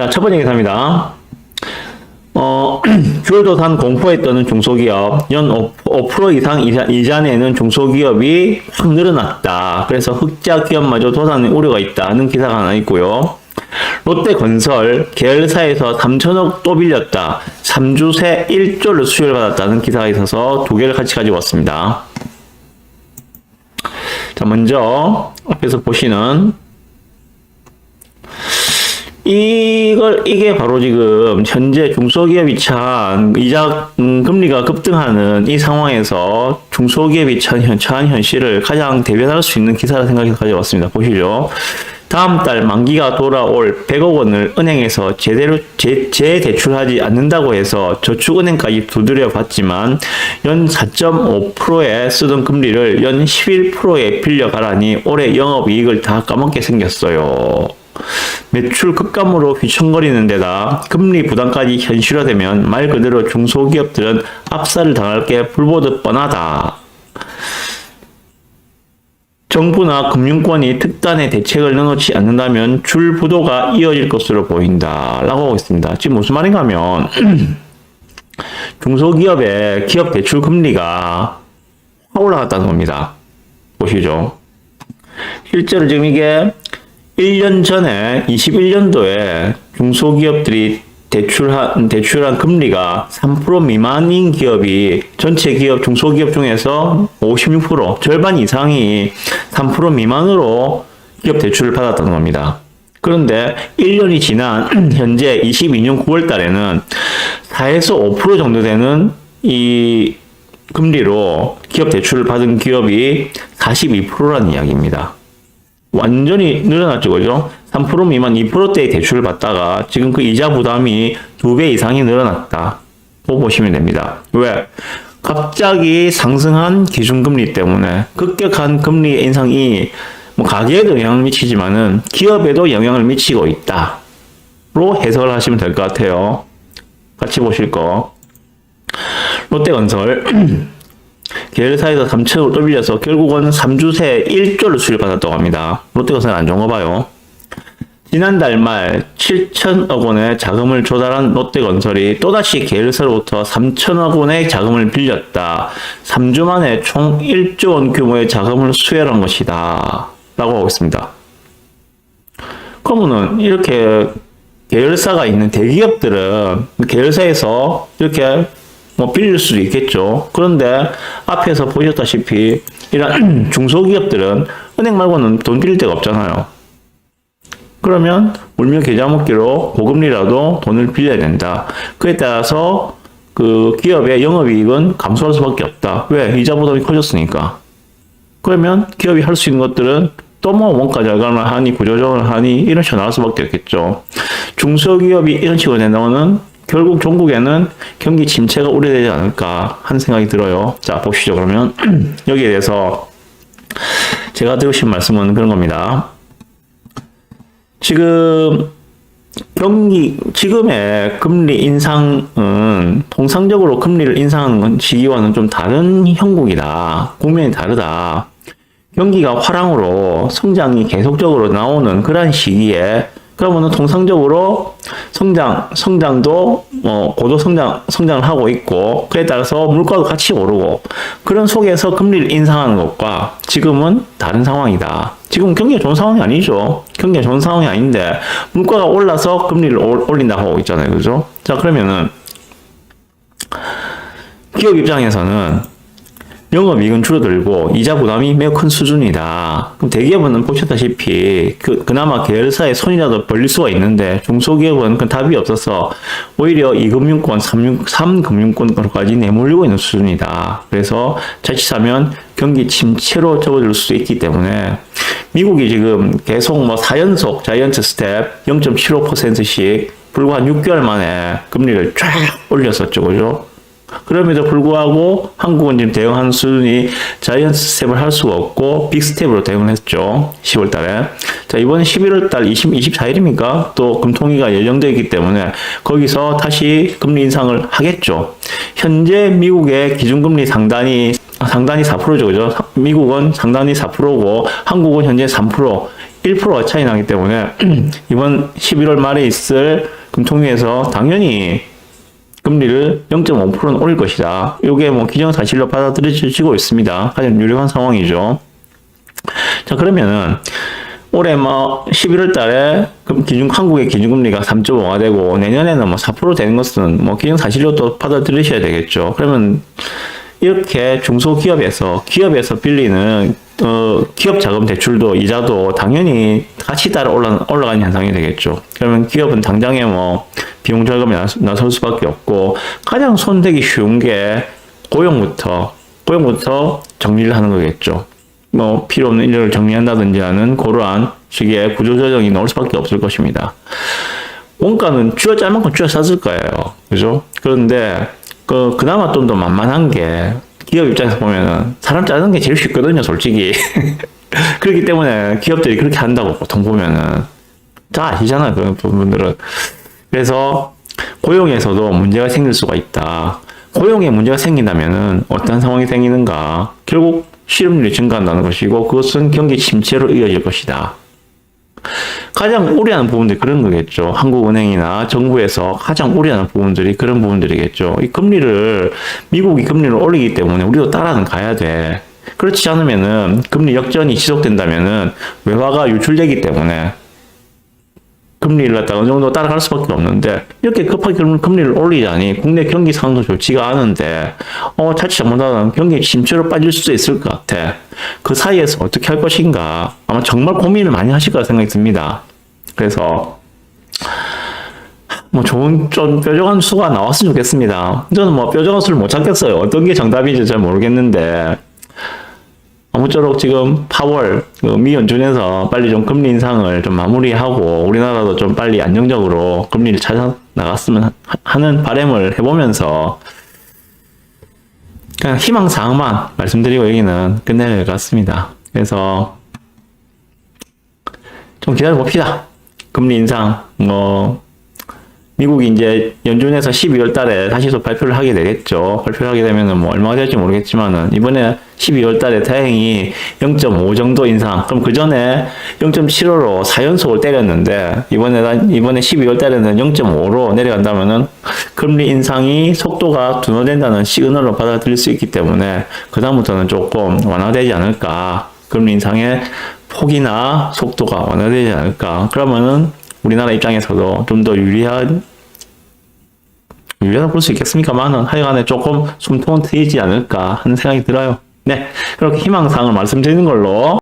자, 첫 번째 기사입니다. 줄도산 공포에 떠는 중소기업, 연 5% 이상 이자 내는 중소기업이 확 늘어났다. 그래서 흑자 기업마저 도산의 우려가 있다는 기사가 하나 있고요. 롯데건설 계열사에서 3천억 또 빌렸다. 3주 새 1조를 수혜를 받았다는 기사가 있어서 두 개를 같이 가지고 왔습니다. 자, 먼저 앞에서 보시는 이게 바로 지금 현재 중소기업이 참 이자 금리가 급등하는 이 상황에서 중소기업이 처한 현실을 가장 대변할 수 있는 기사라 생각해서 가져왔습니다. 보시죠. 다음 달 만기가 돌아올 100억 원을 은행에서 제대로 재대출하지 않는다고 해서 저축은행까지 두드려 봤지만 연 4.5%에 쓰던 금리를 연 11%에 빌려가라니 올해 영업이익을 다 까먹게 생겼어요. 매출 급감으로 휘청거리는 데다 금리 부담까지 현실화되면 말 그대로 중소기업들은 압살을 당할 게 불보듯 뻔하다. 정부나 금융권이 특단의 대책을 내놓지 않는다면 줄부도가 이어질 것으로 보인다 라고 하고 있습니다. 지금 무슨 말인가 하면 중소기업의 기업 대출 금리가 확 올라갔다는 겁니다. 보시죠. 실제로 지금 이게 1년 전에 21년도에 중소기업들이 대출한 금리가 3% 미만인 기업이 전체 기업, 중소기업 중에서 56%, 절반 이상이 3% 미만으로 기업 대출을 받았다는 겁니다. 그런데 1년이 지난 현재 22년 9월 달에는 4에서 5% 정도 되는 이 금리로 기업 대출을 받은 기업이 42%라는 이야기입니다. 완전히 늘어났죠, 그죠? 3% 미만 2%대의 대출을 받다가 지금 그 이자 부담이 2배 이상이 늘어났다. 고 보시면 됩니다. 왜? 갑자기 상승한 기준금리 때문에 급격한 금리 인상이 가계에도 영향을 미치지만은 기업에도 영향을 미치고 있다. 로 해석을 하시면 될 것 같아요. 같이 보실 거. 롯데건설. 계열사에서 3천억을 또 빌려서 결국은 3주 새 1조를 수입받았다고 합니다. 롯데건설은 안 좋은 거 봐요. 지난달 말 7천억 원의 자금을 조달한 롯데건설이 또다시 계열사로부터 3천억 원의 자금을 빌렸다. 3주 만에 총 1조 원 규모의 자금을 수혈한 것이다. 라고 하고 있습니다. 그러면은 이렇게 계열사가 있는 대기업들은 계열사에서 이렇게 빌릴 수도 있겠죠. 그런데 앞에서 보셨다시피 이런 중소기업들은 은행 말고는 돈 빌릴 데가 없잖아요. 그러면 울며 겨자 먹기로 고금리라도 돈을 빌려야 된다. 그에 따라서 그 기업의 영업이익은 감소할 수밖에 없다. 왜? 이자 부담이 커졌으니까. 그러면 기업이 할 수 있는 것들은 또 원가 절감을 하니 구조조정을 하니 이런 식으로 나올 수밖에 없겠죠. 중소기업이 이런 식으로 된다면은 결국 종국에는 경기 침체가 우려되지 않을까 하는 생각이 들어요. 자, 보시죠. 그러면 여기에 대해서 제가 드리고 싶은 말씀은 그런 겁니다. 지금의 금리 인상은 통상적으로 금리를 인상하는 시기와는 좀 다른 형국이다. 국면이 다르다. 경기가 화랑으로 성장이 계속적으로 나오는 그런 시기에 그러면은 통상적으로 성장도 고도 성장을 하고 있고 그에 따라서 물가도 같이 오르고 그런 속에서 금리를 인상하는 것과 지금은 다른 상황이다. 지금 경기가 좋은 상황이 아니죠. 경기가 좋은 상황이 아닌데 물가가 올라서 금리를 올린다고 하고 있잖아요. 그죠? 자, 그러면은 기업 입장에서는 영업이익은 줄어들고 이자 부담이 매우 큰 수준이다. 그럼 대기업은 보셨다시피 그나마 계열사의 손이라도 벌릴 수가 있는데 중소기업은 그 답이 없어서 오히려 2금융권, 3금융권으로까지 내몰리고 있는 수준이다. 그래서 자칫하면 경기 침체로 접어들 수도 있기 때문에 미국이 지금 계속 4연속 자이언트 스텝 0.75%씩 불과 한 6개월 만에 금리를 쫙 올렸었죠. 그죠? 그럼에도 불구하고 한국은 지금 대응하는 수준이 자이언트 스텝을 할 수가 없고 빅 스텝으로 대응을 했죠. 10월 달에. 자, 이번 11월 달 24일입니까? 또 금통위가 예정되어 있기 때문에 거기서 다시 금리 인상을 하겠죠. 현재 미국의 기준금리 상단이 상단이 4%죠. 그죠? 미국은 상단이 4%고 한국은 현재 3%, 1%가 차이 나기 때문에 이번 11월 말에 있을 금통위에서 당연히 금리를 0.5%는 올릴 것이다. 이게 뭐 기정사실로 받아들여지고 있습니다. 가장 유력한 상황이죠. 자, 그러면은 올해 뭐 11월 달에 한국의 기준금리가 3.5가 되고 내년에는 뭐 4% 되는 것은 뭐 기정사실로 또 받아들이셔야 되겠죠. 그러면 이렇게 중소기업에서 빌리는 기업 자금 대출도 이자도 당연히 같이 따라 올라가는 현상이 되겠죠. 그러면 기업은 당장에 뭐 비용 절감에 나설 수밖에 없고 가장 손대기 쉬운 게 고용부터 정리를 하는 거겠죠. 뭐 필요 없는 인력을 정리한다든지 하는 그러한 식의 구조조정이 나올 수밖에 없을 것입니다. 원가는 쥐어짤 만큼 쥐어쌌을 거예요. 그죠? 그런데 그나마 좀 더 만만한 게 기업 입장에서 보면은 사람 짜는 게 제일 쉽거든요, 솔직히. 그렇기 때문에 기업들이 그렇게 한다고 보통 보면은 다 아시잖아요, 그런 부분들은. 그래서 고용에서도 문제가 생길 수가 있다. 고용에 문제가 생긴다면은 어떤 상황이 생기는가? 결국 실업률이 증가한다는 것이고 그것은 경기 침체로 이어질 것이다. 가장 우려하는 부분들이 그런 거겠죠. 한국은행이나 정부에서 가장 우려하는 부분들이 그런 부분들이겠죠. 미국이 금리를 올리기 때문에 우리도 따라는 가야 돼. 그렇지 않으면은 금리 역전이 지속된다면은 외화가 유출되기 때문에 금리를 갖다가 어느 정도 따라갈 수밖에 없는데 이렇게 급하게 금리를 올리자니 국내 경기 상황도 좋지가 않은데 자칫 잘못하면 경기 침체로 빠질 수도 있을 것 같아. 그 사이에서 어떻게 할 것인가 아마 정말 고민을 많이 하실 거라 생각이 듭니다. 그래서 뭐 좋은 좀 뾰족한 수가 나왔으면 좋겠습니다. 저는 뭐 뾰족한 수를 못 찾겠어요. 어떤 게 정답인지 잘 모르겠는데 아무쪼록 지금 파월 미 연준에서 빨리 좀 금리 인상을 좀 마무리하고 우리나라도 좀 빨리 안정적으로 금리를 찾아 나갔으면 하는 바람을 해보면서 그냥 희망사항만 말씀드리고 여기는 끝낼 것 같습니다. 그래서 좀 기다려봅시다. 금리 인상 미국이 이제 연준에서 12월 달에 다시 또 발표를 하게 되겠죠. 발표를 하게 되면은 뭐 얼마가 될지 모르겠지만은 이번에 12월 달에 다행히 0.5 정도 인상. 그럼 그 전에 0.75로 4연속을 때렸는데 이번에 12월 달에는 0.5로 내려간다면은 금리 인상이 속도가 둔화된다는 시그널로 받아들일 수 있기 때문에 그다음부터는 조금 완화되지 않을까. 금리 인상의 폭이나 속도가 완화되지 않을까. 그러면은 우리나라 입장에서도 좀 더 유리하다 볼 수 있겠습니까만은 하여간에 조금 숨통은 트이지 않을까 하는 생각이 들어요. 네, 그렇게 희망사항을 말씀드리는 걸로